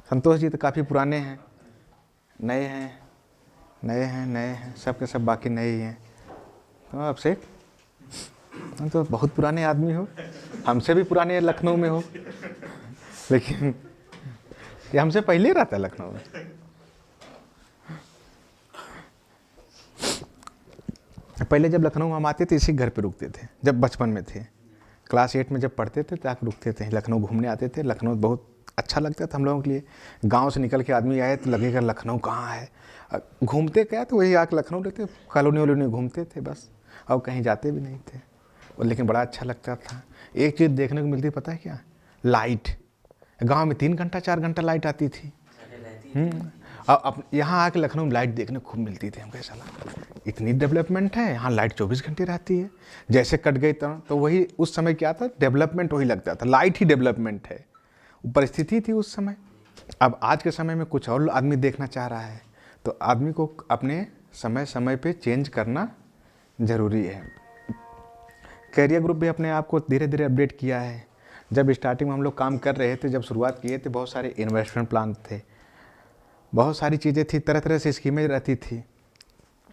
संतोष जी तो काफ़ी पुराने हैं, नए हैं, नए हैं, नए हैं, सब के सब बाकी नए ही हैं। तो अभिषेक, हम तो बहुत पुराने आदमी हो, हमसे भी पुराने लखनऊ में हो, लेकिन ये हमसे पहले रहता है लखनऊ में। पहले जब लखनऊ में हम आते थे इसी घर पे रुकते थे, जब बचपन में थे, क्लास 8 में जब पढ़ते थे तब रुकते थे, लखनऊ घूमने आते थे। लखनऊ बहुत अच्छा लगता था हम लोगों के लिए। गांव से निकल के आदमी आए तो लगेगा लखनऊ कहाँ है। घूमते क्या तो वही आके लखनऊ रहते, कॉलोनी वॉलोनी घूमते थे बस, और कहीं जाते भी नहीं थे। और लेकिन बड़ा अच्छा लगता था। एक चीज़ देखने को मिलती पता है क्या, लाइट। गाँव में 3 घंटा 4 घंटा लाइट आती थी। अब यहाँ आके लखनऊ में लाइट देखने को खूब मिलती थी। हम कैसा लगा, इतनी डेवलपमेंट है यहाँ, लाइट 24 घंटे रहती है। जैसे कट गई तो वही उस समय क्या था, डेवलपमेंट वही लगता था, लाइट ही डेवलपमेंट है, परिस्थिति थी उस समय। अब आज के समय में कुछ और आदमी देखना चाह रहा है, तो आदमी को अपने समय समय पे चेंज करना ज़रूरी है। कैरियर ग्रुप भी अपने आप को धीरे धीरे अपडेट किया है। जब स्टार्टिंग में हम लोग काम कर रहे थे, जब शुरुआत किए थे, बहुत सारे इन्वेस्टमेंट प्लान थे, बहुत सारी चीज़ें थी, तरह तरह से स्कीमें रहती थी।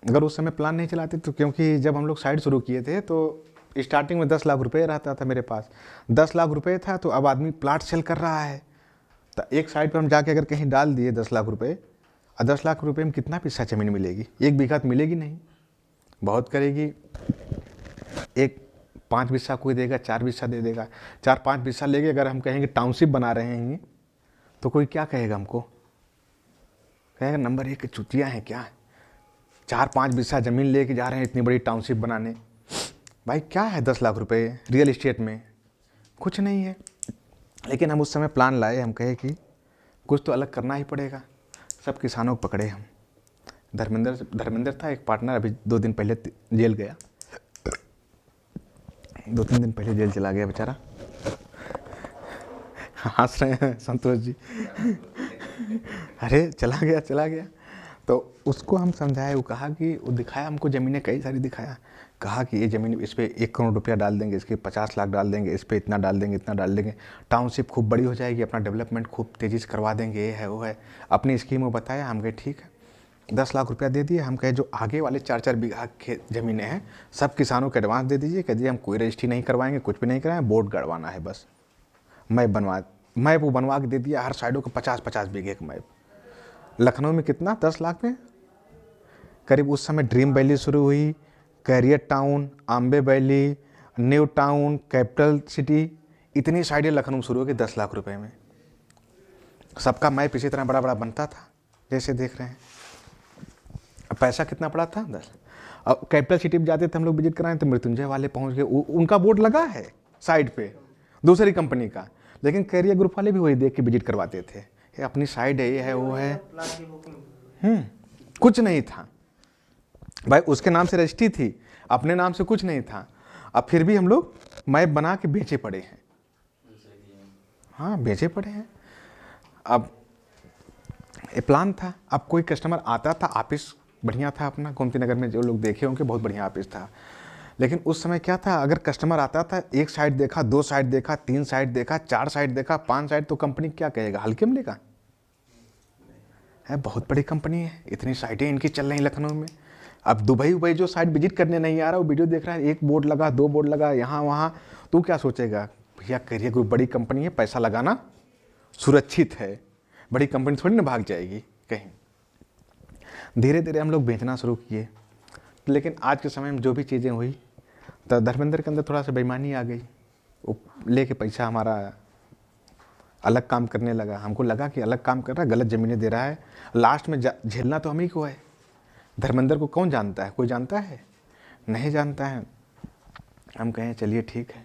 अगर उस समय प्लान नहीं चलाते तो, क्योंकि जब हम लोग साइट शुरू किए थे तो स्टार्टिंग में 10 लाख रुपए रहता था मेरे पास, 10 लाख रुपए था। तो अब आदमी प्लाट सेल कर रहा है, तो एक साइड पर हम जाके अगर कहीं डाल दिए 10 लाख रुपए, और 10 लाख रुपए में कितना पैसा ज़मीन मिलेगी, 1 बीघा तो मिलेगी नहीं, बहुत करेगी। एक 5 बिस्सा कोई देगा, 4 बिस्सा दे देगा, 4-5 बिस्सा लेके अगर हम कहेंगे टाउनशिप बना रहे हैं तो कोई क्या कहेगा हमको, कहेगा नंबर 1 के चुतिया हैं क्या, 4-5 बिस्सा ज़मीन लेके जा रहे हैं इतनी बड़ी टाउनशिप बनाने। भाई क्या है 10 लाख रुपए रियल इस्टेट में, कुछ नहीं है। लेकिन हम उस समय प्लान लाए, हम कहे कि कुछ तो अलग करना ही पड़ेगा। सब किसानों को पकड़े हम। धर्मेंद्र था एक पार्टनर, अभी 2 दिन पहले जेल गया, 2-3 दिन पहले जेल चला गया बेचारा। हंस रहे हैं संतोष जी। अरे चला गया। तो उसको हम समझाए, वो कहा कि वो दिखाया हमको ज़मीनें कई सारी दिखाया, कहा कि ये ज़मीन इस पर 1 करोड़ रुपया डाल देंगे, इसके 50 लाख डाल देंगे, इस पर इतना डाल देंगे, इतना डाल देंगे, टाउनशिप खूब बड़ी हो जाएगी, अपना डेवलपमेंट खूब तेज़ी से करवा देंगे, ये है वो है। अपनी स्कीम वो बताया, हम कहे ठीक है। 10 लाख रुपया दे दिए। हम कहे जो आगे वाले 4-4 बीघा ज़मीनें हैं सब किसानों को एडवांस दे दीजिए, कह दीजिए हम कोई रजिस्ट्री नहीं करवाएंगे, कुछ भी नहीं कराएंगे, बोर्ड गड़वाना है बस। मैप वो बनवा के दे दिया, हर साइडों को 50-50 बीघे का मैप। लखनऊ में कितना, 10 लाख में करीब उस समय ड्रीम वैली शुरू हुई, career town, Ambe valley, new town, capital city, इतनी साइडें लखनऊ शुरू हो गई 10 लाख रुपए में। सबका मैप इसी तरह बड़ा बड़ा बनता था जैसे देख रहे हैं। अब पैसा कितना पड़ा था, 10। अब कैपिटल सिटी में जाते थे हम लोग विजिट कराएं तो मृत्युंजय वाले पहुंच गए, उनका बोर्ड लगा है साइड पे दूसरी कंपनी का, लेकिन कैरियर ग्रुप वाले भी वही देख के विजिट करवाते थे, ये अपनी साइड है, ये है वो है। कुछ नहीं था भाई, उसके नाम से रजिस्ट्री थी, अपने नाम से कुछ नहीं था। अब फिर भी हम लोग मैप बना के बेचे पड़े हैं। हाँ बेचे पड़े हैं। अब ये प्लान था। अब कोई कस्टमर आता था, ऑफिस बढ़िया था अपना, गोमती नगर में जो लोग देखे होंगे बहुत बढ़िया ऑफिस था। लेकिन उस समय क्या था, अगर कस्टमर आता था, 1 साइड देखा, 2 साइड देखा, 3 साइड देखा, 4 साइड देखा, 5 साइड, तो कंपनी क्या कहेगा, हल्के में लेगा, है बहुत बड़ी कंपनी है, इतनी साइटें इनकी चल रही लखनऊ में। अब दुबई जो साइड विजिट करने नहीं आ रहा, वो वीडियो देख रहा है, 1 बोर्ड लगा, 2 बोर्ड लगा, यहाँ वहाँ, तो क्या सोचेगा, भैया कैरियर ग्रुप बड़ी कंपनी है, पैसा लगाना सुरक्षित है, बड़ी कंपनी थोड़ी ना भाग जाएगी कहीं। धीरे धीरे हम लोग बेचना शुरू किए। लेकिन आज के समय में जो भी चीज़ें हुई, तो धर्मेंद्र के अंदर थोड़ा सा बेईमानी आ गई, वो लेके पैसा हमारा अलग काम करने लगा। हमको लगा कि अलग काम कर रहा है, गलत ज़मीनें दे रहा है, लास्ट में झेलना तो हम ही को है। धर्मेंद्र को कौन जानता है, कोई जानता है, नहीं जानता है। हम कहें चलिए ठीक है।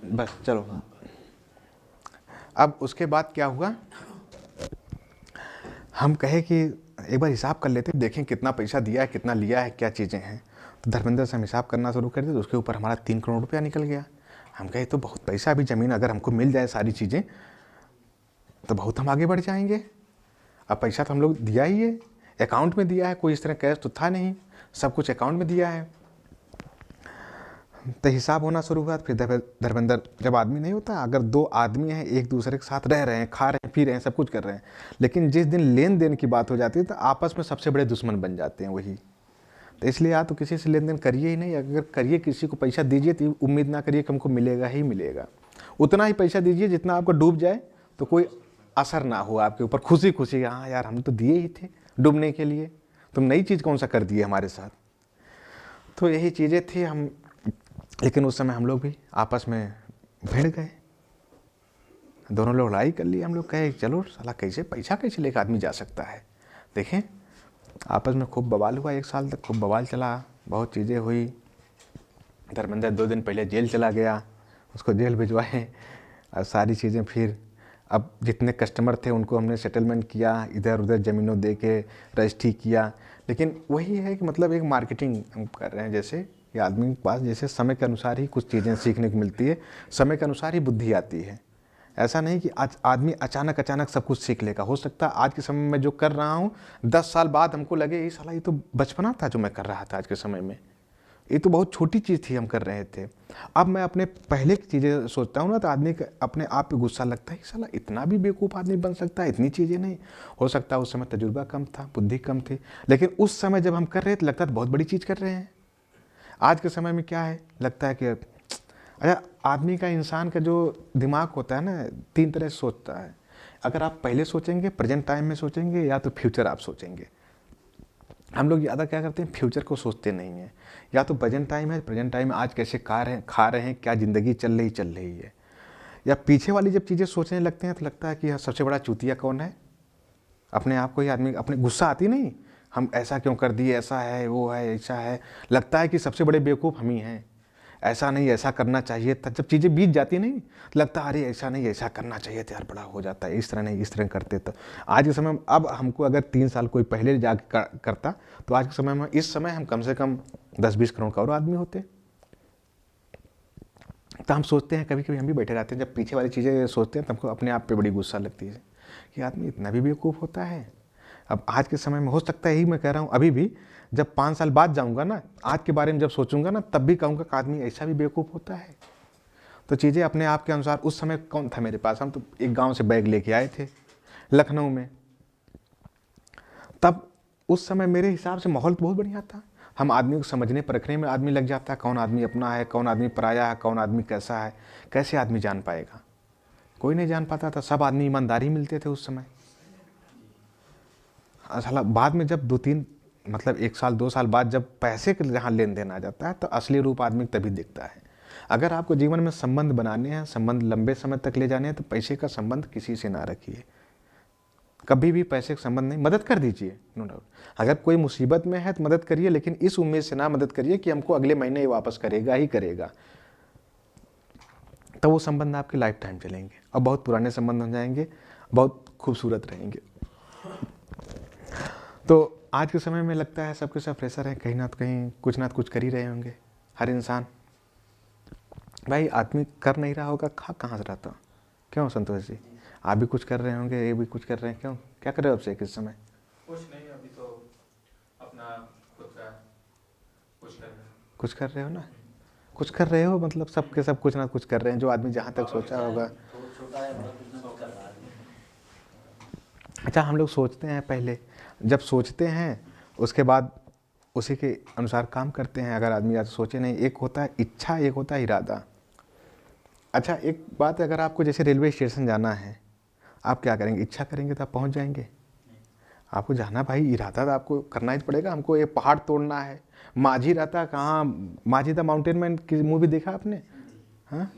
बस चलो। अब उसके बाद क्या हुआ, हम कहे कि एक बार हिसाब कर लेते, देखें कितना पैसा दिया है, कितना लिया है, क्या चीज़ें हैं। तो धर्मेंद्र से हम हिसाब करना शुरू कर दिए, तो उसके ऊपर हमारा 3 करोड़ रुपया निकल गया। हम कहे तो बहुत पैसा, अभी ज़मीन अगर हमको मिल जाए सारी चीज़ें तो बहुत हम आगे बढ़ जाएंगे। अब पैसा तो हम लोग दिया ही है, अकाउंट में दिया है, कोई इस तरह कैश तो था नहीं, सब कुछ अकाउंट में दिया है। तो हिसाब होना शुरू हुआ। फिर धर्मेंद्र जब आदमी नहीं होता, अगर दो आदमी हैं एक दूसरे के साथ रह रहे हैं, खा रहे हैं, पी रहे हैं, सब कुछ कर रहे हैं, लेकिन जिस दिन लेन देन की बात हो जाती है तो आपस में सबसे बड़े दुश्मन बन जाते हैं वही। तो इसलिए या तो किसी से लेन देन करिए ही नहीं, अगर करिए किसी को पैसा दीजिए तो उम्मीद ना करिए कि हमको मिलेगा ही मिलेगा। उतना ही पैसा दीजिए जितना आपको डूब जाए तो कोई असर ना हो आपके ऊपर, खुशी खुशी हाँ यार हम तो दिए ही थे डूबने के लिए, तुम नई चीज़ कौन सा कर दिए हमारे साथ। तो यही चीज़ें थी हम, लेकिन उस समय हम लोग भी आपस में भिड़ गए, दोनों लोग लड़ाई कर ली। हम लोग कहे चलो साला कैसे पैसा कैसे लेकर आदमी जा सकता है। देखें आपस में खूब बवाल हुआ, 1 साल तक खूब बवाल चला, बहुत चीज़ें हुई। धर्मेंद्र 2 दिन पहले जेल चला गया, उसको जेल भिजवाए और सारी चीज़ें। फिर अब जितने कस्टमर थे उनको हमने सेटलमेंट किया, इधर उधर ज़मीनों दे के रजिस्ट्री किया। लेकिन वही है कि मतलब एक मार्केटिंग हम कर रहे हैं, जैसे ये आदमी के पास जैसे समय के अनुसार ही कुछ चीज़ें सीखने को मिलती है, समय के अनुसार ही बुद्धि आती है। ऐसा नहीं कि आज आदमी अचानक सब कुछ सीख लेगा। हो सकता है आज के समय में जो कर रहा हूँ 10 साल बाद हमको लगे ये साला ये तो बचपना था जो मैं कर रहा था आज के समय में, ये तो बहुत छोटी चीज़ थी हम कर रहे थे। अब मैं अपने पहले की चीज़ें सोचता हूँ ना तो आदमी अपने आप पे गुस्सा लगता है, साला इतना भी बेवकूफ़ आदमी बन सकता है, इतनी चीज़ें नहीं। हो सकता है उस समय तजुर्बा कम था, बुद्धि कम थी, लेकिन उस समय जब हम कर रहे थे लगता था बहुत बड़ी चीज़ कर रहे हैं। आज के समय में क्या है, लगता है कि अच्छा आदमी का, इंसान का जो दिमाग होता है ना 3 तरह से सोचता है। अगर आप पहले सोचेंगे, प्रेजेंट टाइम में सोचेंगे, या तो फ्यूचर आप सोचेंगे। हम लोग ज़्यादा क्या करते हैं, फ्यूचर को सोचते नहीं हैं। या तो प्रेजेंट टाइम है, प्रेजेंट टाइम में आज कैसे खा रहे हैं, क्या ज़िंदगी चल रही है। या पीछे वाली जब चीज़ें सोचने लगते हैं तो लगता है कि यह सबसे बड़ा चूतिया कौन है, अपने आप को ही आदमी, अपने गुस्सा आती नहीं, हम ऐसा क्यों कर दिए, ऐसा है वो है ऐसा है, लगता है कि सबसे बड़े बेवकूफ़ हम ही हैं, ऐसा नहीं ऐसा करना चाहिए था। जब चीज़ें बीत जाती नहीं तो लगता है अरे ऐसा नहीं ऐसा करना चाहिए था यार, बड़ा हो जाता है, इस तरह नहीं इस तरह करते। तो आज के समय में अब हमको अगर 3 साल कोई पहले जाके करता तो आज के समय में, इस समय हम कम से कम 10-20 करोड़ का और आदमी होते। तो हम सोचते हैं, कभी कभी हम भी बैठे रहते हैं, जब पीछे वाली चीज़ें सोचते हैं तो हमको अपने आप पे बड़ी गुस्सा लगती है कि आदमी इतना भी बेवकूफ़ होता है। अब आज के समय में हो सकता है, यही मैं कह रहा हूँ, अभी भी जब 5 साल बाद जाऊँगा ना, आज के बारे में जब सोचूंगा ना, तब भी कहूँगा कि आदमी ऐसा भी बेवकूफ़ होता है। तो चीज़ें अपने आप के अनुसार, उस समय कौन था मेरे पास, हम तो एक गाँव से बैग लेके आए थे लखनऊ में, तब उस समय मेरे हिसाब से माहौल बहुत बढ़िया था। हम आदमी को समझने परखने में आदमी लग जाता है, कौन आदमी अपना है, कौन आदमी पराया है, कौन आदमी कैसा है, कैसे आदमी जान पाएगा, कोई नहीं जान पाता था। सब आदमी ईमानदारी मिलते थे उस समय। असल बाद में जब 2-3 मतलब 1 साल 2 साल बाद जब पैसे के जहाँ लेन देन आ जाता है तो असली रूप आदमी तभी दिखता है। अगर आपको जीवन में संबंध बनाने हैं, संबंध लंबे समय तक ले जाने हैं, तो पैसे का संबंध किसी से ना रखिए, कभी भी पैसे का संबंध नहीं। मदद कर दीजिए, नो डाउट, अगर कोई मुसीबत में है तो मदद करिए, लेकिन इस उम्मीद से ना मदद करिए कि हमको अगले महीने ये वापस करेगा ही करेगा। तो वो संबंध आपके लाइफ टाइम चलेंगे और बहुत पुराने संबंध हो जाएंगे, बहुत खूबसूरत रहेंगे। तो आज के समय में लगता है सबके सब प्रेशर है, कहीं ना तो कुछ कर ही रहे होंगे हर इंसान। भाई आदमी कर नहीं रहा होगा, खा कहाँ से रहता। क्यों संतोष जी, आप भी कुछ कर रहे होंगे, ये भी कुछ कर रहे हैं, क्यों क्या कर रहे हो आपसे किस समय? कुछ नहीं, अभी तो अपना खुद का कुछ कर रहे हो ना, कुछ कर रहे हो, मतलब सबके सब कुछ ना कुछ कर रहे हैं, जो आदमी जहाँ तक सोचा होगा। अच्छा हम लोग सोचते हैं, पहले जब सोचते हैं उसके बाद उसी के अनुसार काम करते हैं। अगर आदमी आज सोचे नहीं, एक होता है इच्छा, एक होता है इरादा। अच्छा एक बात है, अगर आपको जैसे रेलवे स्टेशन जाना है, आप क्या करेंगे, इच्छा करेंगे तो आप पहुंच जाएंगे। आपको जाना भाई, इरादा तो आपको करना ही पड़ेगा, हमको ये पहाड़ तोड़ना है। माझी रहता कहाँ, माझी द माउंटेन मैन की मूवी देखा आपने? हाँ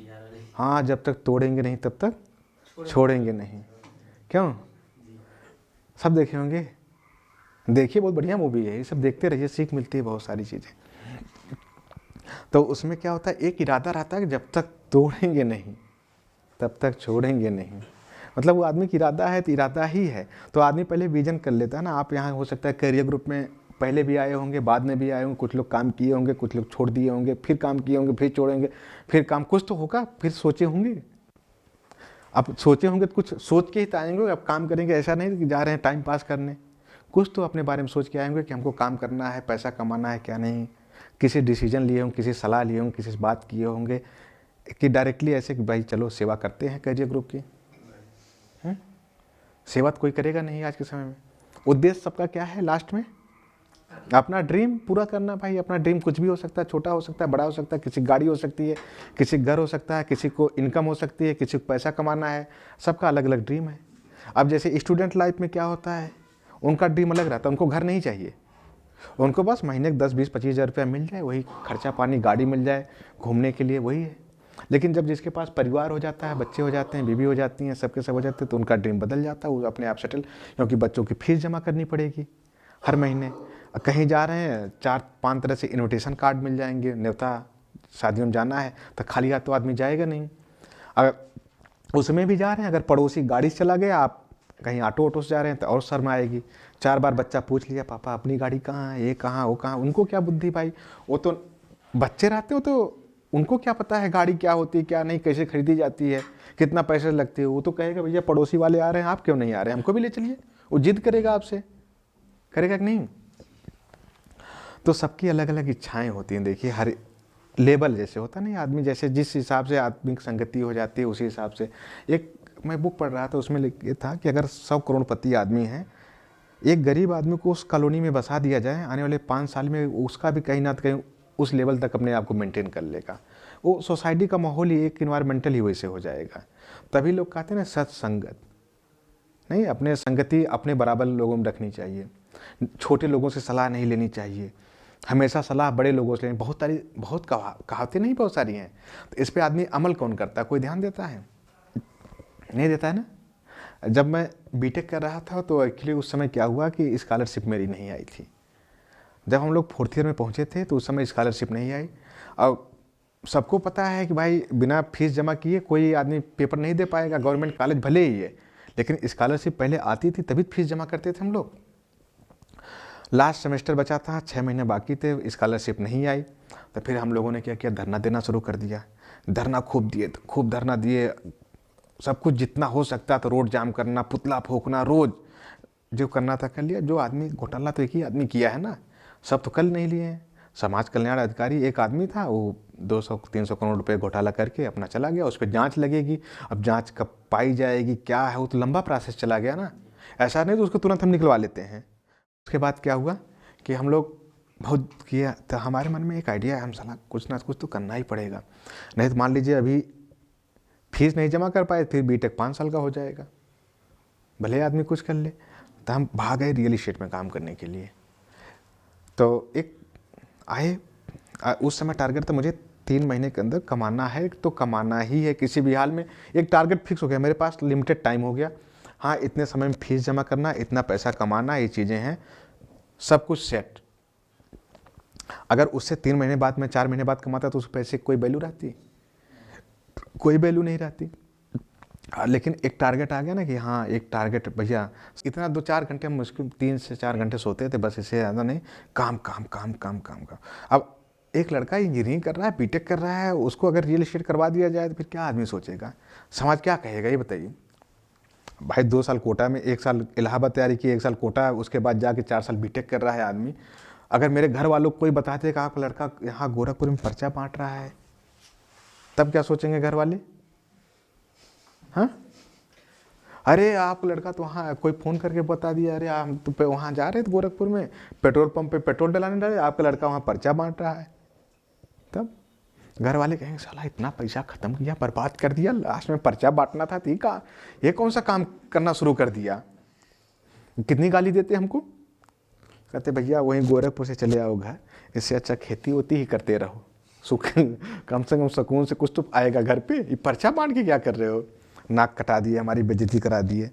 हाँ, जब तक तोड़ेंगे नहीं तब तक छोड़ेंगे नहीं। क्यों, सब देखे होंगे, देखिए बहुत बढ़िया मूवी है, ये सब देखते रहिए, सीख मिलती है बहुत सारी चीज़ें। तो उसमें क्या होता है, एक इरादा रहता है कि जब तक तोड़ेंगे नहीं तब तक छोड़ेंगे नहीं। मतलब वो आदमी की इरादा है तो इरादा ही है। तो आदमी पहले विजन कर लेता है ना। आप यहाँ हो सकता है करियर ग्रुप में पहले भी आए होंगे, बाद में भी आए होंगे, कुछ लोग काम किए होंगे, कुछ लोग छोड़ दिए होंगे, फिर काम किए होंगे, फिर छोड़ेंगे, फिर काम, कुछ तो होगा, फिर सोचे होंगे। अब सोचे होंगे तो कुछ सोच के ही तो आएंगे, अब काम करेंगे ऐसा नहीं कि जा रहे हैं टाइम पास करने। कुछ तो अपने बारे में सोच के आएंगे कि हमको काम करना है, पैसा कमाना है, क्या नहीं। किसी डिसीजन लिए होंगे, किसी सलाह लिए होंगे, किसी से बात किए होंगे कि डायरेक्टली ऐसे कि भाई चलो सेवा करते हैं कैरियर ग्रुप की। सेवा तो कोई करेगा नहीं आज के समय में। उद्देश्य सबका क्या है लास्ट में? अपना ड्रीम पूरा करना भाई। अपना ड्रीम कुछ भी हो सकता है, छोटा हो सकता है, बड़ा हो सकता है, किसी की गाड़ी हो सकती है, किसी का घर हो सकता है, किसी को इनकम हो सकती है, किसी को पैसा कमाना है, सबका अलग अलग ड्रीम है। अब जैसे स्टूडेंट लाइफ में क्या होता है, उनका ड्रीम अलग रहता है, उनको घर नहीं चाहिए, उनको बस महीने के 10-20-25 हज़ार रुपया मिल जाए, वही खर्चा पानी, गाड़ी मिल जाए घूमने के लिए, वही है। लेकिन जब जिसके पास परिवार हो जाता है, बच्चे हो जाते हैं, बीवी हो जाती हैं, सबके सब हो जाते हैं, तो उनका ड्रीम बदल जाता है, वो अपने आप सेटल, क्योंकि बच्चों की फीस जमा करनी पड़ेगी हर महीने। कहीं जा रहे हैं 4-5 तरह से इन्विटेशन कार्ड मिल जाएंगे, न्योता, शादियों में जाना है तो खाली हाथ तो आदमी जाएगा नहीं। अगर उसमें भी जा रहे हैं, अगर पड़ोसी गाड़ी से चला गया, आप कहीं ऑटो से जा रहे हैं तो और शर्म आएगी। 4 बार बच्चा पूछ लिया, पापा अपनी गाड़ी कहाँ है, ये कहाँ, वो कहाँ। उनको क्या बुद्धि भाई, वो तो बच्चे रहते हो तो उनको क्या पता है गाड़ी क्या होती है क्या नहीं, कैसे खरीदी जाती है, कितना पैसे लगते हो। वो तो कहेगा भैया पड़ोसी वाले आ रहे हैं, आप क्यों नहीं आ रहे हैं, हमको भी ले चलिए। वो जिद करेगा आपसे, करेगा कि नहीं? तो सबकी अलग अलग इच्छाएं होती हैं। देखिए हर लेवल जैसे होता नहीं, आदमी जैसे जिस हिसाब से आदमी की संगति हो जाती है उसी हिसाब से। एक मैं बुक पढ़ रहा था, उसमें ये था कि अगर 100 करोड़पति आदमी है, एक गरीब आदमी को उस कॉलोनी में बसा दिया जाए, आने वाले 5 साल में उसका भी कहीं ना कहीं उस लेवल तक अपने आप को मेंटेन कर लेगा। वो सोसाइटी का माहौल ही एक इन्वायरमेंटल ही वैसे हो जाएगा। तभी लोग कहते हैं ना सत्संगत नहीं, अपने संगति अपने बराबर लोगों में रखनी चाहिए, छोटे लोगों से सलाह नहीं लेनी चाहिए, हमेशा सलाह बड़े लोगों से लेनी। बहुत कहावतें नहीं बहुत सारी हैं, तो इस पर आदमी अमल कौन करता है, कोई ध्यान देता है? नहीं देता है ना। जब मैं बीटेक कर रहा था तो एक्चुअली उस समय क्या हुआ कि स्कॉलरशिप मेरी नहीं आई थी। जब हम लोग 4th ईयर में पहुंचे थे तो उस समय स्कॉलरशिप नहीं आई। और सबको पता है कि भाई बिना फीस जमा किए कोई आदमी पेपर नहीं दे पाएगा, गवर्नमेंट कॉलेज भले ही है, लेकिन स्कॉलरशिप पहले आती थी तभी फीस जमा करते थे हम लोग। लास्ट सेमेस्टर बचा था, 6 महीने बाकी थे, स्कॉलरशिप नहीं आई। तो फिर हम लोगों ने क्या किया, धरना देना शुरू कर दिया। धरना खूब धरना दिए, सब कुछ जितना हो सकता तो रोड जाम करना, पुतला फूंकना, रोज जो करना था कर लिया। जो आदमी घोटाला तो एक ही आदमी किया है ना, सब तो कल नहीं लिए हैं। समाज कल्याण अधिकारी एक आदमी था, वो 200-300 करोड़ रुपए घोटाला करके अपना चला गया। उस पर जांच लगेगी, अब जांच कब पाई जाएगी क्या है, वो तो लंबा प्रोसेस चला गया ना। ऐसा नहीं तो उसको तुरंत हम निकलवा लेते हैं। उसके बाद क्या हुआ कि हम लोग बहुत किया, तो हमारे मन में एक आइडिया है, हम साला कुछ ना कुछ तो करना ही पड़ेगा, नहीं तो मान लीजिए अभी फीस नहीं जमा कर पाए, फिर बीटेक 5 साल का हो जाएगा, भले आदमी कुछ कर ले। तो हम भाग गए रियल इस्टेट में काम करने के लिए। तो एक आए, उस समय टारगेट था मुझे 3 महीने के अंदर कमाना है, तो कमाना ही है किसी भी हाल में। एक टारगेट फिक्स हो गया, मेरे पास लिमिटेड टाइम हो गया। हाँ, इतने समय में फीस जमा करना, इतना पैसा कमाना, ये चीज़ें हैं, सब कुछ सेट। अगर उससे 3 महीने बाद मैं 4 महीने बाद कमाता तो उस पैसे की कोई वैल्यू रहती? कोई वैल्यू नहीं रहती। लेकिन एक टारगेट आ गया ना कि हाँ एक टारगेट, भैया इतना 2-4 घंटे हम मुश्किल 3 से 4 घंटे सोते थे, बस इससे ज़्यादा नहीं, काम काम काम काम काम काम। अब एक लड़का इंजीनियरिंग कर रहा है, बीटेक कर रहा है, उसको अगर रियल एस्टेट करवा दिया जाए तो फिर क्या आदमी सोचेगा, समाज क्या कहेगा, ये बताइए। भाई 2 साल कोटा में, 1 साल इलाहाबाद तैयारी की, 1 साल कोटा, उसके बाद जाके 4 साल बीटेक कर रहा है आदमी। अगर मेरे घर वालों को कोई बताते कि आपका लड़का यहाँ गोरखपुर में पर्चा बांट रहा है, तब क्या सोचेंगे घर वाले? हाँ, अरे आप लड़का तो वहाँ कोई फ़ोन करके बता दिया, अरे हम तो वहाँ जा रहे थे गोरखपुर में, पेट्रोल पंप पे पेट्रोल डलाने जा रहे, आपका लड़का वहाँ पर्चा बांट रहा है। तब घर वाले कहेंगे साला इतना पैसा ख़त्म किया, बर्बाद कर दिया, लास्ट में पर्चा बांटना था, ठीक है, ये कौन सा काम करना शुरू कर दिया। कितनी गाली देते हमको, कहते भैया वहीं गोरखपुर से चले आओ घर, इससे अच्छा खेती होती ही करते रहो, सुख कम से कम सुकून से कुछ तो आएगा घर पे। ये पर्चा बांट के क्या कर रहे हो, नाक कटा दिए, हमारी बेइज्जती करा दिए।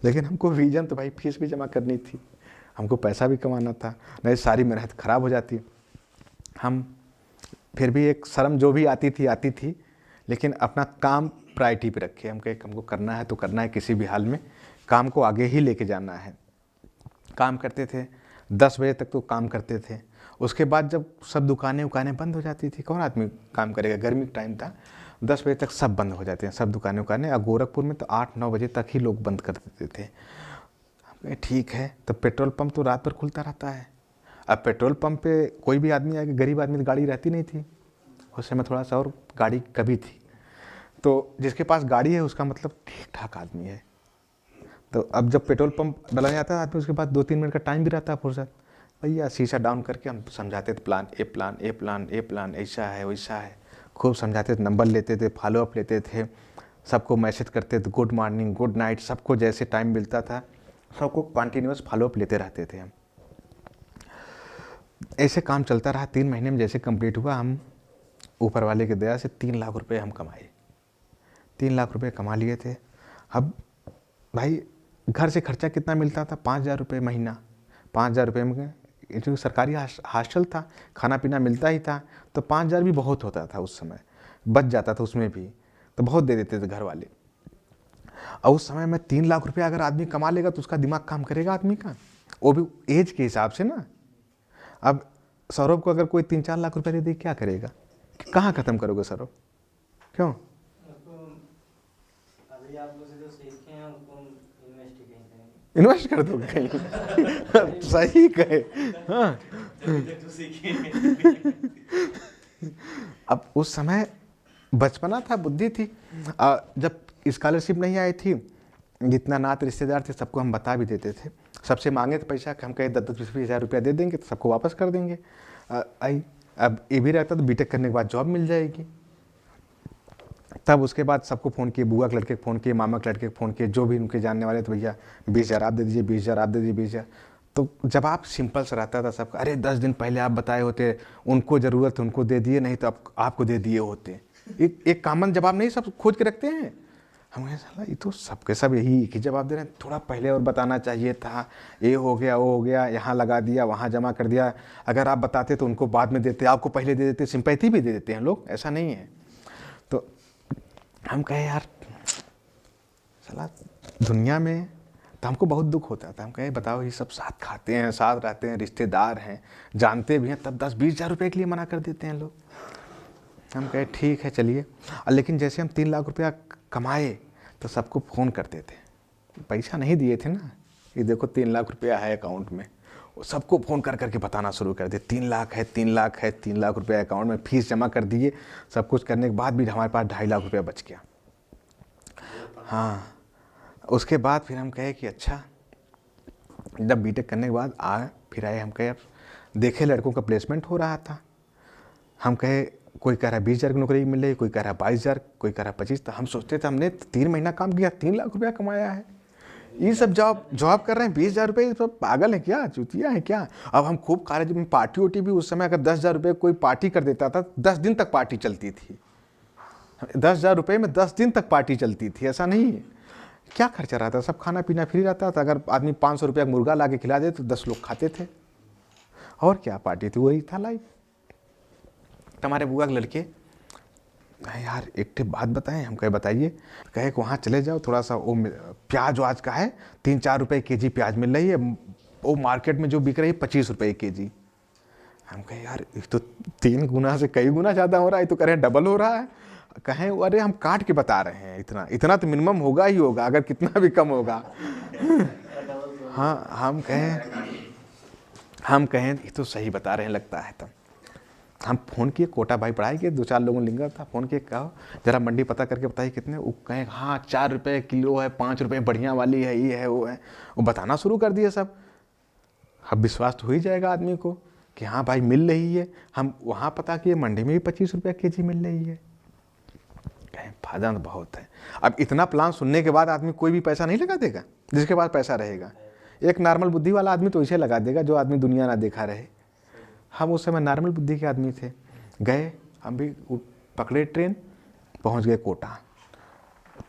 लेकिन हमको विजन तो भाई फीस भी जमा करनी थी, हमको पैसा भी कमाना था, नहीं सारी मेहनत ख़राब हो जाती। हम फिर भी एक शर्म जो भी आती थी, लेकिन अपना काम प्रायोरिटी पे रखे। हम कहे हमको करना है तो करना है, किसी भी हाल में काम को आगे ही लेके जाना है। काम करते थे, 10 बजे तक तो काम करते थे। उसके बाद जब सब दुकानें बंद हो जाती थी, कौन आदमी काम करेगा, गर्मी का टाइम था, 10 बजे तक सब बंद हो जाते हैं, सब दुकानें। और गोरखपुर में तो 8-9 बजे तक ही लोग बंद कर देते थे। ठीक है, तो पेट्रोल पंप तो रात भर खुलता रहता है, अब पेट्रोल पंप पे कोई भी आदमी आएगा, गरीब आदमी तो गाड़ी रहती नहीं थी उस समय, थोड़ा सा और गाड़ी कभी थी, तो जिसके पास गाड़ी है उसका मतलब ठीक ठाक आदमी है। तो अब जब पेट्रोल पंप डला जाता है आदमी, उसके बाद 2-3 मिनट का टाइम भी रहता है फुर्सत, भैया शीशा डाउन करके हम समझाते थे plan A, plan A, plan A, plan ऐसा है वैसा है, खूब समझाते थे, नंबर लेते थे, फॉलो अप लेते थे, सबको मैसेज करते थे गुड मॉर्निंग गुड नाइट, सबको जैसे टाइम मिलता था सबको कंटिन्यूस फॉलो अप लेते रहते थे हम। ऐसे काम चलता रहा। 3 महीने में जैसे कंप्लीट हुआ, हम ऊपर वाले की दया से 3 लाख रुपए हम कमाए। 3 लाख रुपए कमा लिए थे। अब भाई घर से खर्चा कितना मिलता था? 5,000 रुपये महीना। 5,000 रुपये में जो सरकारी हॉस्टल था, खाना पीना मिलता ही था, तो 5,000 भी बहुत होता था उस समय, बच जाता था उसमें भी, तो बहुत दे देते थे घर वाले। और उस समय में 3 लाख रुपये अगर आदमी कमा लेगा तो उसका दिमाग काम करेगा आदमी का, वो भी एज के हिसाब से ना। अब सौरभ को अगर कोई 3-4 लाख रुपये दे दे, क्या करेगा? कहाँ ख़त्म करोगे सौरभ? क्यों? अभी आप लोग से जो सीखे हैं उसको इन्वेस्ट ही कहीं करेंगे। इन्वेस्ट कर दो कहीं। सही कहे। हाँ, अब उस समय बचपना था, बुद्धि थी। जब स्कॉलरशिप नहीं आई थी, जितना नात रिश्तेदार थे सबको हम बता भी देते थे। सबसे मांगे तो पैसा, हम कहे 10-20 हज़ार रुपया दे देंगे तो सबको वापस कर देंगे। आई अब ये भी रहता तो बीटेक करने के बाद जॉब मिल जाएगी। तब उसके बाद सबको फ़ोन किए, बुआ के लड़के को फ़ोन किए, मामा के लड़के को फ़ोन किए, जो भी उनके जानने वाले, तो भैया 20,000 आप दे दीजिए, 20,000 आप दे दीजिए, 20,000। तो जवाब सिंपल सा रहता था सबका, अरे 10 दिन पहले आप बताए होते, उनको ज़रूरत है उनको दे दिए, नहीं तो आपको दे दिए होते। एक कॉमन जवाब नहीं सब खोज के रखते हैं। हम कहे साला ये तो सबके सब यही एक ही जवाब दे रहे हैं, थोड़ा पहले और बताना चाहिए था, ये हो गया वो हो गया, यहाँ लगा दिया वहाँ जमा कर दिया। अगर आप बताते तो उनको बाद में देते, आपको पहले दे देते, सिंपैथी भी दे देते हैं लोग, ऐसा नहीं है। तो हम कहे यार साला दुनिया में, तो हमको बहुत दुख होता था। हम कहे बताओ ये सब साथ खाते हैं, साथ रहते हैं, रिश्तेदार हैं, जानते भी हैं, तब 10-20 हज़ार रुपये के लिए मना कर देते हैं लोग। हम कहे ठीक है चलिए। लेकिन जैसे हम 3 लाख रुपया कमाए तो सबको फ़ोन करते थे, पैसा नहीं दिए थे ना, ये देखो 3 लाख रुपया है अकाउंट में, वो सबको फ़ोन कर करके बताना शुरू कर दिए 3 लाख है, 3 लाख है, 3 लाख रुपया अकाउंट में, फीस जमा कर दिए। सब कुछ करने के बाद भी हमारे पास 2.5 लाख रुपया बच गया। हाँ, उसके बाद फिर हम कहे कि अच्छा, जब बीटेक करने के बाद फिर आए, हम कहे अब देखे लड़कों का प्लेसमेंट हो रहा था। हम कहे कोई कह रहा है 20,000 की नौकरी मिल रही, कोई कह रहा है 22,000, कोई कह रहा है 25। तो हम सोचते थे हमने 3 महीना काम किया, 3 लाख रुपया कमाया है, ये सब जॉब कर रहे हैं 20,000 रुपये, सब पागल है क्या, चूतिया है क्या? अब हम खूब कॉलेज में पार्टी वोटी भी, उस समय अगर 10,000 रुपये कोई पार्टी कर देता था, 10 दिन तक पार्टी चलती थी। 10,000 रुपये में 10 दिन तक पार्टी चलती थी, ऐसा नहीं है। क्या खर्चा रहता था, सब खाना पीना फ्री रहता था। अगर आदमी 500 रुपया मुर्गा ला के खिला दे तो 10 लोग खाते थे, और क्या पार्टी थी, वही था लाइफ। हमारे बुआ के लड़के यार एक टिप बात बताएं, हम कहे बताइए। कहे कि वहाँ चले जाओ, थोड़ा सा वो प्याज आज का है 3-4 रुपये केजी प्याज मिल रही है, वो मार्केट में जो बिक रही है 25 रुपये केजी। हम कहे यार ये तो 3 गुना से कई गुना ज़्यादा हो रहा है, तो कह रहे हैं डबल हो रहा है। कहें अरे हम काट के बता रहे हैं, इतना तो मिनिमम होगा ही होगा, अगर कितना भी कम होगा। हाँ, हम कहें ये तो सही बता रहे हैं लगता है। तब हम फ़ोन किए, कोटा भाई पढ़ाई के 2-4 लोगों लिंगा था, फ़ोन किए कहो जरा मंडी पता करके बताइए कितने। वो कहें हाँ 4 रुपये किलो है, 5 रुपये बढ़िया वाली है, ये है वो है, वो बताना शुरू कर दिए सब। अब विश्वास तो हो ही जाएगा आदमी को कि हाँ भाई मिल रही है। हम वहाँ पता किए, मंडी में भी 25 रुपये केजी मिल रही है। कहें फायदा तो बहुत है। अब इतना प्लान सुनने के बाद आदमी कोई भी पैसा नहीं लगा देगा, जिसके पास पैसा रहेगा। एक नॉर्मल बुद्धि वाला आदमी तो इसे लगा देगा जो आदमी दुनिया ना देखा रहे। हम उस समय नॉर्मल बुद्धि के आदमी थे, गए, हम भी पकड़े ट्रेन, पहुंच गए कोटा।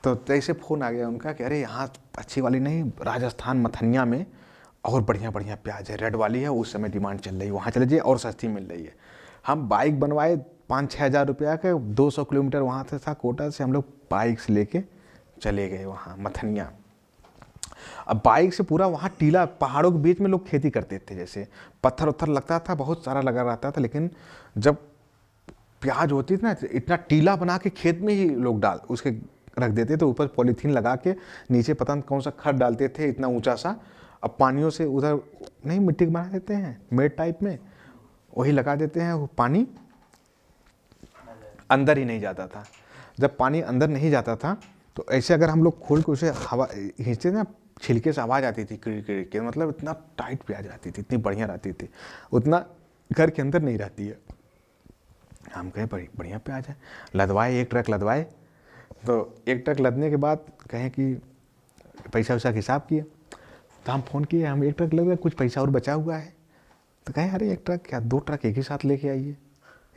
तो जैसे फ़ोन आ गया उनका कि अरे यहाँ अच्छी वाली नहीं, राजस्थान मथनिया में और बढ़िया बढ़िया प्याज है, रेड वाली है, उस समय डिमांड चल रही है, वहाँ चले जाइए और सस्ती मिल रही है। हम बाइक बनवाए 5-6 हज़ार रुपया के, 200 किलोमीटर वहाँ से था कोटा से, हम लोग बाइक से लेके चले गए वहाँ मथनिया। अब बाइक से पूरा वहाँ टीला, पहाड़ों के बीच में लोग खेती करते थे, जैसे पत्थर उत्थर लगता था, बहुत सारा लगा रहता था। लेकिन जब प्याज होती थी ना, इतना टीला बना के खेत में ही लोग उसके रख देते थे, ऊपर पॉलीथीन लगा के, नीचे पता नहीं कौन सा खड़ डालते थे इतना ऊंचा सा, अब पानियों से उधर नहीं मिट्टी बना देते हैं मेड टाइप में, वही लगा देते हैं, वो पानी अंदर ही नहीं जाता था। जब पानी अंदर नहीं जाता था तो ऐसे अगर हम लोग खोल के उसे हवा खींचते ना, छिलके से आवाज़ आती थी किड़ किड़ के, मतलब इतना टाइट प्याज आती थी, इतनी बढ़िया रहती थी, उतना घर के अंदर नहीं रहती है। हम कहे बड़ी बढ़िया प्याज है, लदवाए, एक ट्रक लदवाए। तो एक ट्रक लदने के बाद कहें कि पैसा वैसा का हिसाब किए, तो हम फ़ोन किए, हम एक ट्रक लग गए, कुछ पैसा और बचा हुआ है। तो कहे अरे एक ट्रक क्या, 2 ट्रक एक ही साथ लेके आइए,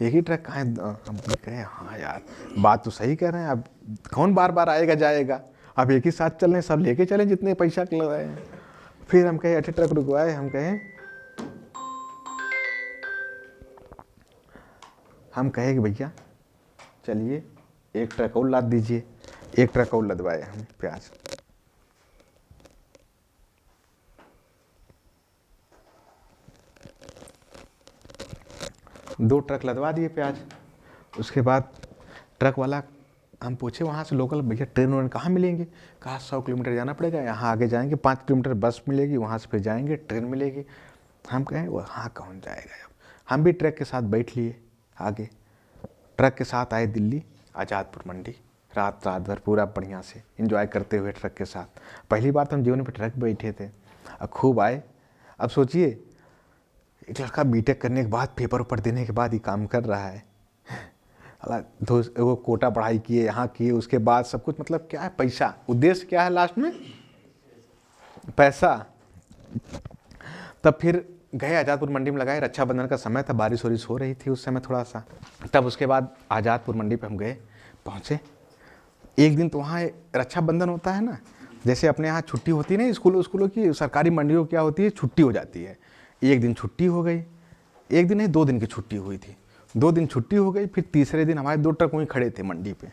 एक ही ट्रक कहाँ है। हम कहे हाँ यार बात तो सही कह रहे हैं, अब कौन बार बार आएगा जाएगा, अब एक ही साथ चल रहे हैं, सब लेके चलें जितने पैसा लगाए हैं। फिर हम कहे 8 ट्रक रुकवाए, हम कहे कि भैया चलिए एक ट्रक और लाद दीजिए, एक ट्रक और लदवाए हम प्याज। दो ट्रक लदवा दिए प्याज। उसके बाद ट्रक वाला, हम पूछे वहाँ से लोकल, भैया ट्रेन व्रेन कहाँ मिलेंगे, कहा 100 किलोमीटर जाना पड़ेगा, यहाँ आगे जाएंगे 5 किलोमीटर बस मिलेगी, वहाँ से फिर जाएंगे ट्रेन मिलेगी। हम कहें वहाँ कौन जाएगा। अब हम भी ट्रक के साथ बैठ लिए आगे, ट्रक के साथ आए दिल्ली आज़ादपुर मंडी, रात भर पूरा बढ़िया से एंजॉय करते हुए ट्रक के साथ। पहली बार तो हम जीवन में ट्रक बैठे थे, अब खूब आए। अब सोचिए एक लड़का बीटेक करने के बाद, पेपर ऊपर देने के बाद ही काम कर रहा है, तो वो कोटा पढ़ाई किए, यहाँ किए, उसके बाद सब कुछ, मतलब क्या है पैसा, उद्देश्य क्या है लास्ट में, पैसा। तब फिर गए आज़ादपुर मंडी में, लगाए, रक्षाबंधन का समय था, बारिश वारिश हो रही थी उस समय थोड़ा सा। तब उसके बाद आज़ादपुर मंडी पे हम गए, पहुँचे। एक दिन तो वहाँ रक्षाबंधन होता है ना, जैसे अपने यहाँ छुट्टी होती है ना स्कूलों की, सरकारी मंडियों क्या होती है, छुट्टी हो जाती है। एक दिन छुट्टी हो गई, एक दिन नहीं 2 दिन की छुट्टी हुई थी, 2 दिन छुट्टी हो गई। फिर तीसरे दिन हमारे 2 ट्रक वहीं खड़े थे मंडी पे।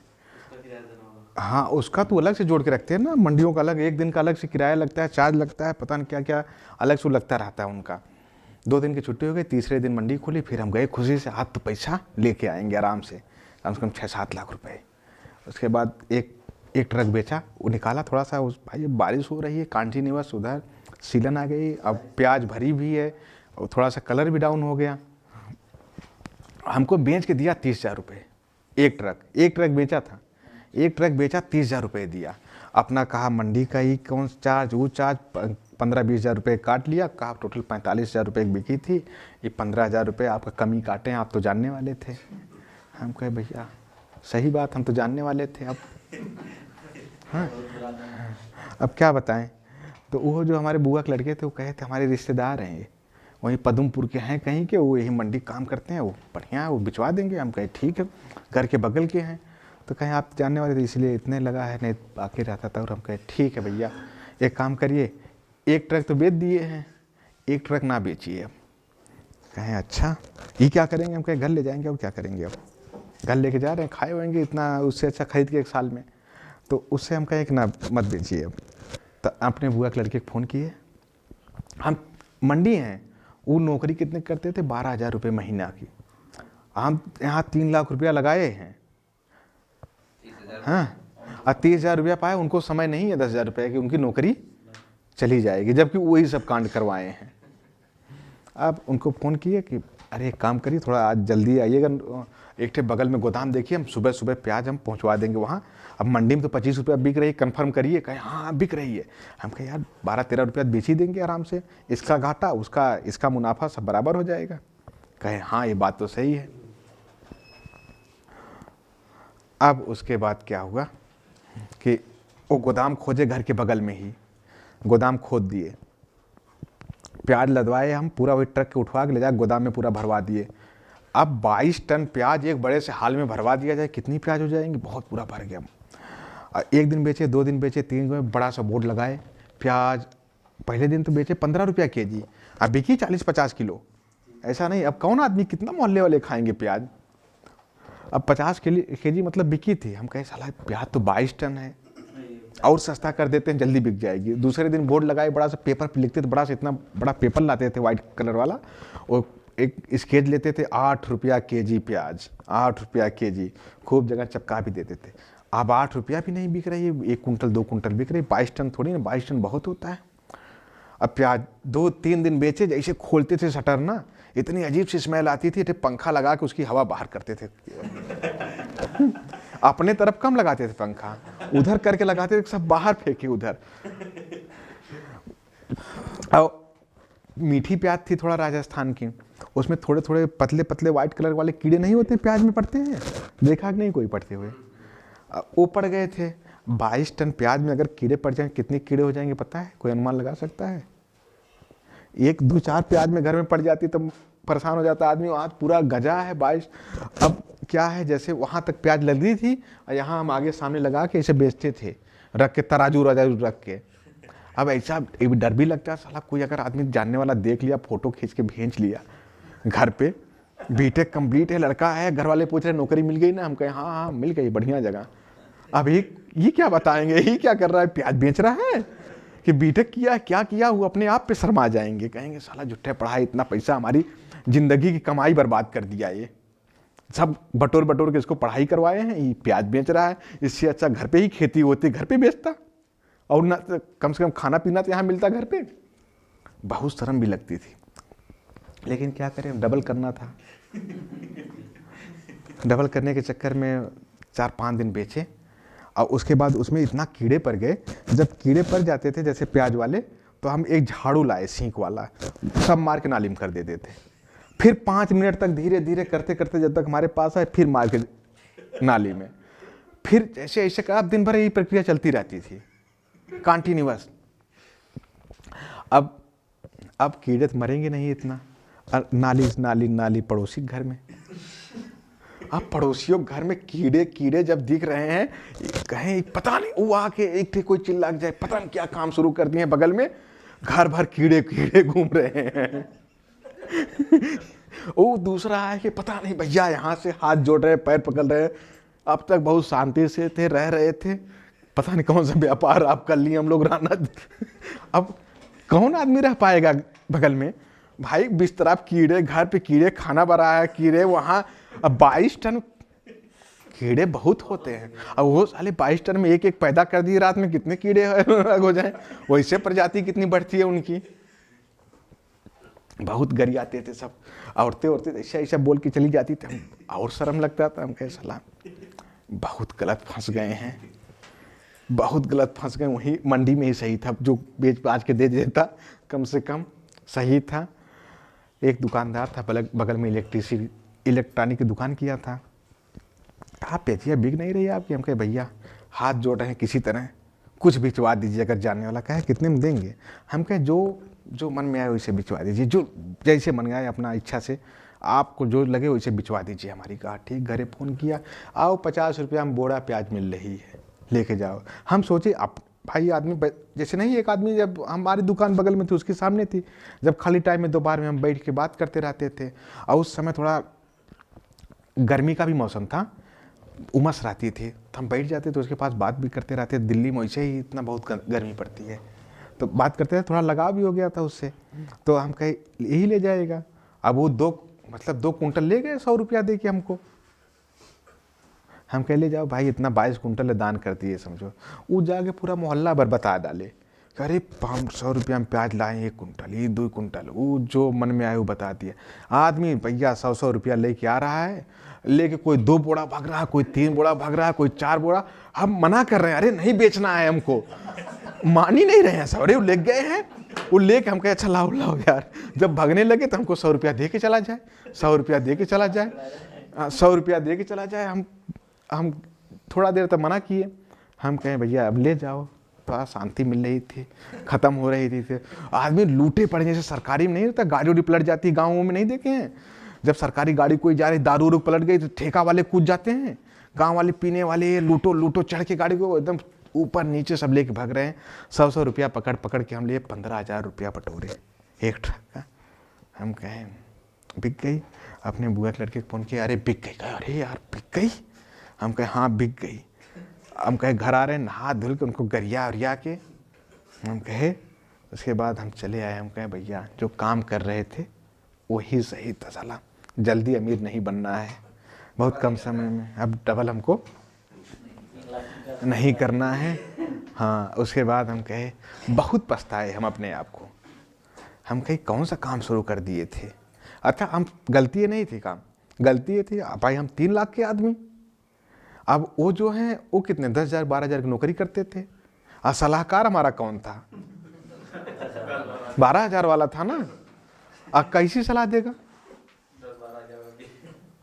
हाँ उसका तो अलग से जोड़ के रखते हैं ना, मंडियों का अलग, एक दिन का अलग से किराया लगता है, चार्ज लगता है, पता नहीं क्या क्या अलग से लगता रहता है उनका। 2 दिन की छुट्टी हो गई, तीसरे दिन मंडी खोली। फिर हम गए खुशी से, आज तो पैसा लेके आएंगे आराम से कम 6-7 लाख रुपए। उसके बाद एक ट्रक बेचा, वो निकाला थोड़ा सा, उस भाई बारिश हो रही है कंटिन्यूअस, उधर सीलन आ गई, अब प्याज भरी भी है और थोड़ा सा कलर भी डाउन हो गया। हमको बेच के दिया 30,000 रुपये एक ट्रक बेचा था, एक ट्रक बेचा 30,000 रुपये दिया। अपना कहा मंडी का ही कौन चार्ज, वो चार्ज 15-20 हज़ार रुपये काट लिया, कहा टोटल 45,000 रुपये की बिकी थी, ये 15,000 रुपये आपका कमी काटे हैं, आप तो जानने वाले थे। हम कहे भैया सही बात, हम तो जानने वाले थे, अब हाँ अब क्या बताएं। तो वो जो हमारे बुआ के लड़के थे, वो कहे थे हमारे रिश्तेदार हैं, ये वहीं पदमपुर के हैं कहीं के, वो यही मंडी काम करते हैं, वो बढ़िया है, वो बिचवा देंगे। हम कहे ठीक है, घर के बगल के हैं। तो कहें आप जानने वाले थे इसलिए इतने लगा है, नहीं बाकी रहता था। और हम कहे ठीक है भैया, एक काम करिए, एक ट्रक तो बेच दिए हैं, एक ट्रक ना बेचिए। अब कहें अच्छा ये क्या करेंगे, हम कहें घर ले जाएंगे, और क्या करेंगे, अब घर लेके जा रहे हैं, खाए होंगे इतना, उससे अच्छा खरीद के 1 साल में, तो उससे हम कहें कि ना मत बेचिए। अब तो अपने बुआ के लड़के को फ़ोन किए, हम मंडी हैं, वो नौकरी कितने करते थे, 12,000 रुपये महीना की, हम यहाँ 3 लाख रुपया लगाए हैं। हाँ और 30,000 रुपया पाए, उनको समय नहीं है 10,000 रुपये की, उनकी नौकरी चली जाएगी, जबकि वही सब कांड करवाए हैं। अब उनको फ़ोन किए कि अरे एक काम करिए, थोड़ा आज जल्दी आइएगा, एक ठे बगल में गोदाम देखिए, हम सुबह सुबह प्याज हम पहुंचवा देंगे वहाँ। अब मंडी में तो 25 रुपया बिक रही है, कन्फर्म करिए। कहे हाँ बिक रही है। हम कहे यार 12-13 रुपया बेच ही देंगे आराम से, इसका घाटा उसका, इसका मुनाफा सब बराबर हो जाएगा। कहे हाँ ये बात तो सही है। अब उसके बाद क्या हुआ कि वो गोदाम खोजे, घर के बगल में ही गोदाम खोद दिए, प्याज लदवाए हम, पूरा वही ट्रक के उठवा के ले जाकर गोदाम में पूरा भरवा दिए। अब 22 टन प्याज एक बड़े से हाल में भरवा दिया जाए, कितनी प्याज हो जाएंगी, बहुत पूरा भर गया। एक दिन बेचे, 2 दिन बेचे, 3 दिन बड़ा सा बोर्ड लगाए। प्याज पहले दिन तो बेचे 15 रुपया केजी, अब बिकी 40-50 किलो। ऐसा नहीं, अब कौन आदमी, कितना मोहल्ले वाले खाएंगे प्याज। अब 50 केजी मतलब बिकी थी। हम कहे साला प्याज तो 22 टन है, और सस्ता कर देते हैं, जल्दी बिक जाएगी। दूसरे दिन बोर्ड लगाए, बड़ा सा पेपर पे लिखते थे, बड़ा सा इतना बड़ा पेपर लाते थे वाइट कलर वाला, और एक स्केच लेते थे, 8 रुपया केजी प्याज, 8 रुपया केजी, खूब जगह चपका भी देते थे। अब 8 रुपया भी नहीं बिक रही है, 1 कुंटल 2 कुंटल बिक रही, 22 टन थोड़ी ना, 22 टन बहुत होता है। अब प्याज 2-3 दिन बेचे, जैसे खोलते थे शटर ना, इतनी अजीब सी स्मेल आती थी, पंखा लगा के उसकी हवा बाहर करते थे। अपने तरफ कम लगाते थे पंखा, उधर करके लगाते थे, सब बाहर फेंके उधर। और मीठी प्याज थी थोड़ा राजस्थान की, उसमें थोड़े थोड़े पतले पतले व्हाइट कलर वाले कीड़े नहीं होते प्याज में पड़ते हैं, देखा कि नहीं कोई पड़ते हुए? वो पड़ गए थे। 22 टन प्याज में अगर कीड़े पड़ जाएं, कितने कीड़े हो जाएंगे पता है? कोई अनुमान लगा सकता है? 1-2-4 प्याज में घर में पड़ जाती तो परेशान हो जाता आदमी। आज पूरा गजा है 22। अब क्या है, जैसे वहाँ तक प्याज लग रही थी और यहाँ हम आगे सामने लगा के इसे बेचते थे, रख के तराजू वराजू रख के। अब ऐसा एक डर भी लगता है, साला कोई अगर आदमी जानने वाला देख लिया, फोटो खींच के भेज लिया घर पे, बीटेक कंप्लीट है, लड़का है, घर वाले पूछ रहे नौकरी मिल गई ना, हम कहे हाँ हाँ मिल गई, बढ़िया जगह। अब ये क्या बताएंगे, ये क्या कर रहा है, प्याज बेच रहा है कि बीटेक किया, क्या किया? वो अपने आप पे शर्मा जाएंगे, कहेंगे साला झुट्टे पढ़ाई, इतना पैसा हमारी जिंदगी की कमाई बर्बाद कर दिया, ये सब बटोर बटोर के इसको पढ़ाई करवाए हैं, ये प्याज बेच रहा है, इससे अच्छा घर पे ही खेती होती, घर पे बेचता, और ना कम से कम खाना पीना तो यहाँ मिलता घर पे। बहुत शर्म भी लगती थी, लेकिन क्या करें, डबल करना था। डबल करने के चक्कर में 4-5 दिन बेचे, और उसके बाद उसमें इतना कीड़े पड़ गए। जब कीड़े पड़ जाते थे जैसे प्याज वाले, तो हम एक झाड़ू लाए सींक वाला, सब मार के नाली में कर देते थे। फिर 5 मिनट तक धीरे धीरे करते करते जब तक हमारे पास आए, फिर मार के नाली में, फिर ऐसे ऐसे कर, दिन भर यही प्रक्रिया चलती रहती थी, कंटिन्यूअस। अब कीड़े तो मरेंगे नहीं इतना, नाली नाली नाली पड़ोसी घर में। अब पड़ोसियों घर में कीड़े जब दिख रहे हैं, कहें पता नहीं, वो आके एक थे कोई चिल्ला जाए, पता नहीं क्या काम शुरू कर दिए बगल में, घर भर कीड़े घूम रहे हैं। वो दूसरा है कि पता नहीं भैया, यहाँ से हाथ जोड़ रहे, पैर पकड़ रहे, अब तक बहुत शांति से थे, रह रहे थे, पता नहीं कौन सा व्यापार आप कर लिए हम लोग राना। अब कौन आदमी रह पाएगा बगल में भाई? बिस्तर कीड़े, घर पे कीड़े, खाना बना है कीड़े, वहाँ अब 22 टन कीड़े बहुत होते हैं। अब वो साले 22 टन में एक एक पैदा कर दिए, रात में कितने कीड़े हो जाए, वैसे प्रजाति कितनी बढ़ती है उनकी। बहुत गरियाते थे सब, औरतें ऐसा ऐसा बोल के चली जाती थी, हम और शर्म लगता था, हम कहे सलाम बहुत गलत फंस गए हैं, बहुत गलत फंस गए। वहीं मंडी में ही सही था, जो बेच बाज के दे देता कम से कम सही था। एक दुकानदार था बगल में, इलेक्ट्रॉनिक की दुकान किया था। आप बेचिए, बिक नहीं रही आपकी? हम कहे भैया हाथ जोड़ रहे हैं, किसी तरह कुछ भिजवा दीजिए, अगर जानने वाला कहे कितने में देंगे? हम कहे जो मन में आए वैसे भिजवा दीजिए, जो जैसे मन में आए अपना इच्छा से, आपको जो लगे वैसे भिजवा दीजिए। हमारी कहा ठीक, घरे फ़ोन किया, आओ 50 रुपया में बोरा प्याज मिल रही है, लेके जाओ। हम सोचे अब भाई आदमी जैसे नहीं, एक आदमी जब हमारी दुकान बगल में थी उसके सामने थी, जब खाली टाइम में दोपहर में हम बैठ के बात करते रहते थे, और उस समय थोड़ा गर्मी का भी मौसम था, उमस रहती थी, तो हम बैठ जाते तो उसके पास बात भी करते रहते। दिल्ली में वैसे ही इतना बहुत गर्मी पड़ती है, तो बात करते थे, थोड़ा लगाव भी हो गया था उससे। तो हम कहे यही ले जाएगा। अब वो 2 कुंटल ले गए 100 रुपया दे के हमको। हम कह ले जाओ भाई, इतना 22 कुंटल दान करती है समझो। वो जाके पूरा मोहल्ला भर बता डाले, अरे 500 रुपया में प्याज लाए 1 कुंटल, ये 2 कुंटल, वो जो मन में आए वो बता दिया। आदमी भैया 100 रुपया लेके आ रहा है, लेके कोई 2 बोरा भाग रहा है, कोई 3 बोरा भाग रहा है, कोई 4 बोरा। हम मना कर रहे हैं, अरे नहीं बेचना है हमको, मान ही नहीं रहे हैं सब। अरे वो ले गए हैं, वो लेके हम कहे अच्छा लाओ यार। जब भागने लगे तो हमको 100 रुपया दे के चला जाए, 100 रुपया दे के चला जाए, 100 रुपया दे के चला जाए। हम थोड़ा देर तक मना किए, हम कहें भैया अब ले जाओ, थोड़ा शांति मिल रही थी, ख़त्म हो रही थी। आदमी लूटे पड़े, जैसे सरकारी में नहीं रहता, गाड़ी उड़ी पलट जाती है, गाँवों में नहीं देखे हैं? जब सरकारी गाड़ी कोई जा रही, दारू पलट गई तो ठेका वाले कूद जाते हैं, गाँव वाले पीने वाले लूटो चढ़ के गाड़ी को एकदम ऊपर नीचे सब लेके भाग रहे हैं। 100 रुपया पकड़ के हम लिए 15,000 रुपया बटोरे एक ट्रक का। हम कहें बिक गई। अपने बुआ के लड़के को फ़ोन किया, अरे बिक गई। कहे अरे यार बिक गई? हम कहे हाँ बिक गई। हम कहे घर आ रहे हैं, नहा धुल के उनको गरिया के। हम कहे उसके बाद हम चले आए। हम कहे भैया जो काम कर रहे थे वही सही था, साला जल्दी अमीर नहीं बनना है, बहुत कम समय में, अब डबल हमको नहीं करना है। हाँ, उसके बाद हम कहे बहुत पछताए हम अपने आप को, हम कहीं कौन सा काम शुरू कर दिए थे। अच्छा, हम गलती ये नहीं थी, काम गलती ये थी भाई, हम 3 लाख के आदमी, अब वो जो हैं वो कितने 10,000 12,000 की नौकरी करते थे, और सलाहकार हमारा कौन था, 12,000 वाला था ना। अब कैसी सलाह देगा, 10-12 की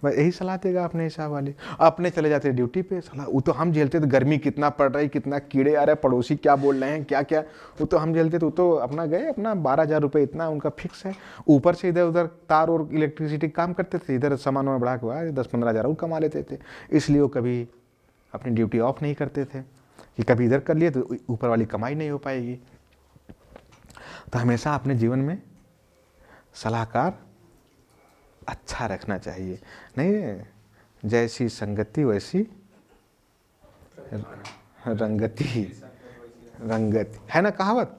बस यही सलाह देगा अपने हिसाब वाली। अपने चले जाते ड्यूटी पे, सलाह वो तो हम झेलते थे, गर्मी कितना पड़ रही, कितना कीड़े आ रहे, पड़ोसी क्या बोल रहे हैं, क्या क्या, वो तो हम झेलते थे। वो तो अपना गए, अपना 12,000 रुपये इतना उनका फिक्स है, ऊपर से इधर उधर तार और इलेक्ट्रिसिटी काम करते थे, इधर सामान में बढ़ा के 10-15,000 और कमा लेते थे। इसलिए वो कभी अपनी ड्यूटी ऑफ नहीं करते थे कि कभी इधर कर लिए तो ऊपर वाली कमाई नहीं हो पाएगी। तो हमेशा अपने जीवन में सलाहकार अच्छा रखना चाहिए, नहीं जैसी संगति वैसी रंगति, रंगति है ना कहावत।